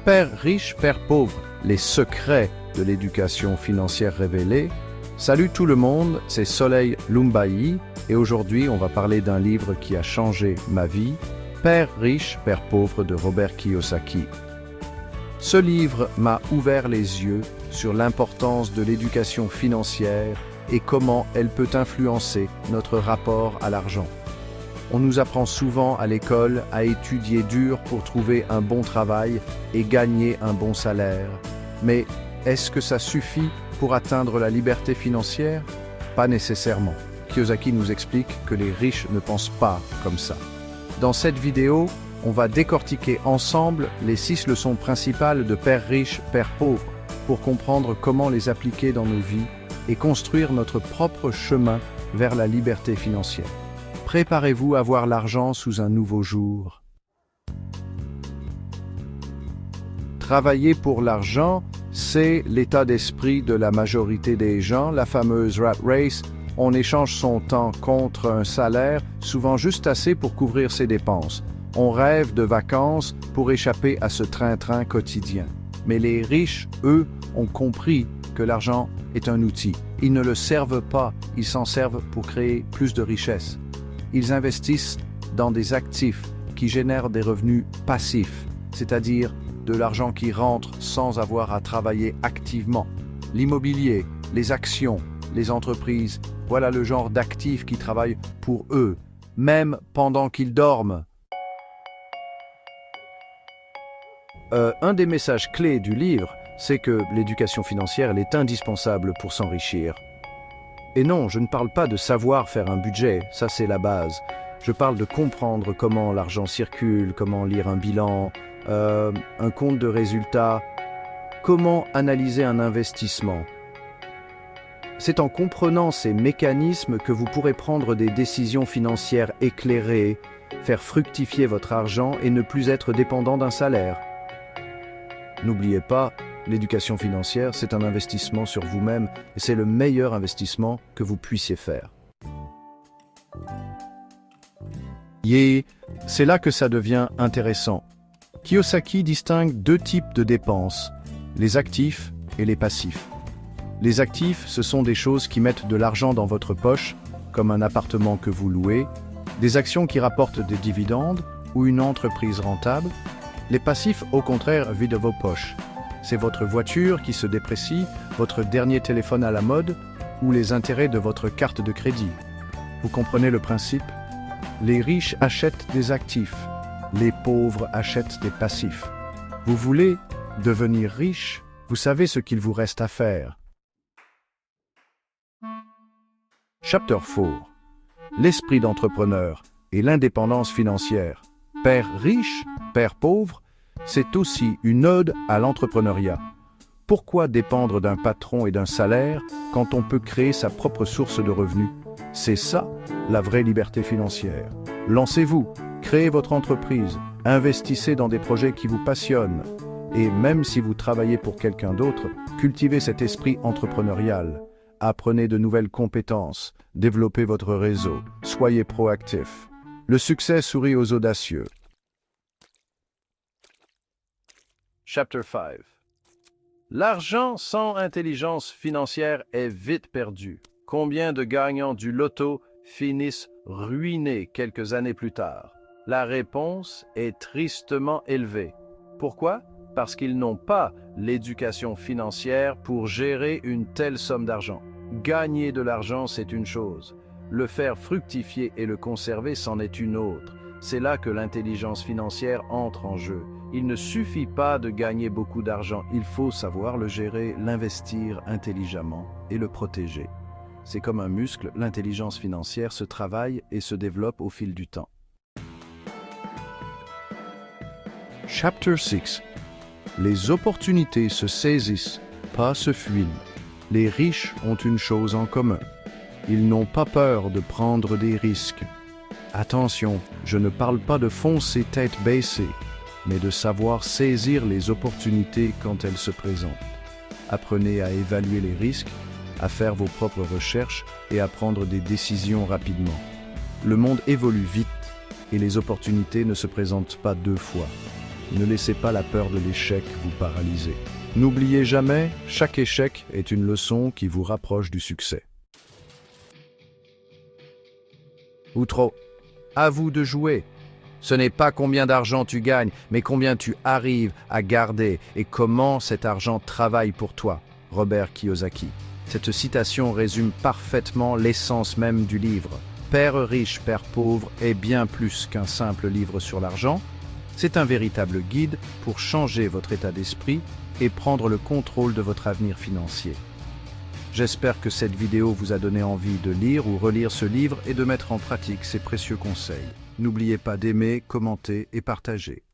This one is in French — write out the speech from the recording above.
Père riche, Père pauvre, les secrets de l'éducation financière révélés. Salut tout le monde, c'est Soleil Lumbayi et aujourd'hui on va parler d'un livre qui a changé ma vie, Père riche, Père pauvre de Robert Kiyosaki. Ce livre m'a ouvert les yeux sur l'importance de l'éducation financière et comment elle peut influencer notre rapport à l'argent. On nous apprend souvent à l'école à étudier dur pour trouver un bon travail et gagner un bon salaire. Mais est-ce que ça suffit pour atteindre la liberté financière? Pas nécessairement. Kiyosaki nous explique que les riches ne pensent pas comme ça. Dans cette vidéo, on va décortiquer ensemble les 6 leçons principales de Père riche, Père pauvre pour comprendre comment les appliquer dans nos vies et construire notre propre chemin vers la liberté financière. Préparez-vous à voir l'argent sous un nouveau jour. Travailler pour l'argent, c'est l'état d'esprit de la majorité des gens, la fameuse rat race. On échange son temps contre un salaire, souvent juste assez pour couvrir ses dépenses. On rêve de vacances pour échapper à ce train-train quotidien. Mais les riches, eux, ont compris que l'argent est un outil. Ils ne le servent pas, ils s'en servent pour créer plus de richesses. Ils investissent dans des actifs qui génèrent des revenus passifs, c'est-à-dire de l'argent qui rentre sans avoir à travailler activement. L'immobilier, les actions, les entreprises, voilà le genre d'actifs qui travaillent pour eux, même pendant qu'ils dorment. Un des messages clés du livre, c'est que l'éducation financière, elle est indispensable pour s'enrichir. Et non, je ne parle pas de savoir faire un budget, ça c'est la base. Je parle de comprendre comment l'argent circule, comment lire un bilan, un compte de résultats, comment analyser un investissement. C'est en comprenant ces mécanismes que vous pourrez prendre des décisions financières éclairées, faire fructifier votre argent et ne plus être dépendant d'un salaire. N'oubliez pas, l'éducation financière, c'est un investissement sur vous-même et c'est le meilleur investissement que vous puissiez faire. C'est là que ça devient intéressant. Kiyosaki distingue 2 types de dépenses, les actifs et les passifs. Les actifs, ce sont des choses qui mettent de l'argent dans votre poche, comme un appartement que vous louez, des actions qui rapportent des dividendes ou une entreprise rentable. Les passifs, au contraire, vident vos poches. C'est votre voiture qui se déprécie, votre dernier téléphone à la mode ou les intérêts de votre carte de crédit. Vous comprenez le principe? Les riches achètent des actifs, les pauvres achètent des passifs. Vous voulez devenir riche? Vous savez ce qu'il vous reste à faire. Chapter 4. L'esprit d'entrepreneur et l'indépendance financière. Père riche, Père pauvre, c'est aussi une ode à l'entrepreneuriat. Pourquoi dépendre d'un patron et d'un salaire quand on peut créer sa propre source de revenus? C'est ça, la vraie liberté financière. Lancez-vous, créez votre entreprise, investissez dans des projets qui vous passionnent. Et même si vous travaillez pour quelqu'un d'autre, cultivez cet esprit entrepreneurial. Apprenez de nouvelles compétences, développez votre réseau, soyez proactif. Le succès sourit aux audacieux. Chapter 5. L'argent sans intelligence financière est vite perdu. Combien de gagnants du loto finissent ruinés quelques années plus tard? La réponse est tristement élevée. Pourquoi? Parce qu'ils n'ont pas l'éducation financière pour gérer une telle somme d'argent. Gagner de l'argent, c'est une chose. Le faire fructifier et le conserver, c'en est une autre. C'est là que l'intelligence financière entre en jeu. Il ne suffit pas de gagner beaucoup d'argent, il faut savoir le gérer, l'investir intelligemment et le protéger. C'est comme un muscle, l'intelligence financière se travaille et se développe au fil du temps. Chapter 6. Les opportunités se saisissent, pas se fuient. Les riches ont une chose en commun. Ils n'ont pas peur de prendre des risques. Attention, je ne parle pas de foncer tête baissée, mais de savoir saisir les opportunités quand elles se présentent. Apprenez à évaluer les risques, à faire vos propres recherches et à prendre des décisions rapidement. Le monde évolue vite et les opportunités ne se présentent pas 2 fois. Ne laissez pas la peur de l'échec vous paralyser. N'oubliez jamais, chaque échec est une leçon qui vous rapproche du succès. Outro. À vous de jouer. Ce n'est pas combien d'argent tu gagnes, mais combien tu arrives à garder et comment cet argent travaille pour toi. Robert Kiyosaki. Cette citation résume parfaitement l'essence même du livre. Père riche, Père pauvre est bien plus qu'un simple livre sur l'argent. C'est un véritable guide pour changer votre état d'esprit et prendre le contrôle de votre avenir financier. J'espère que cette vidéo vous a donné envie de lire ou relire ce livre et de mettre en pratique ces précieux conseils. N'oubliez pas d'aimer, commenter et partager.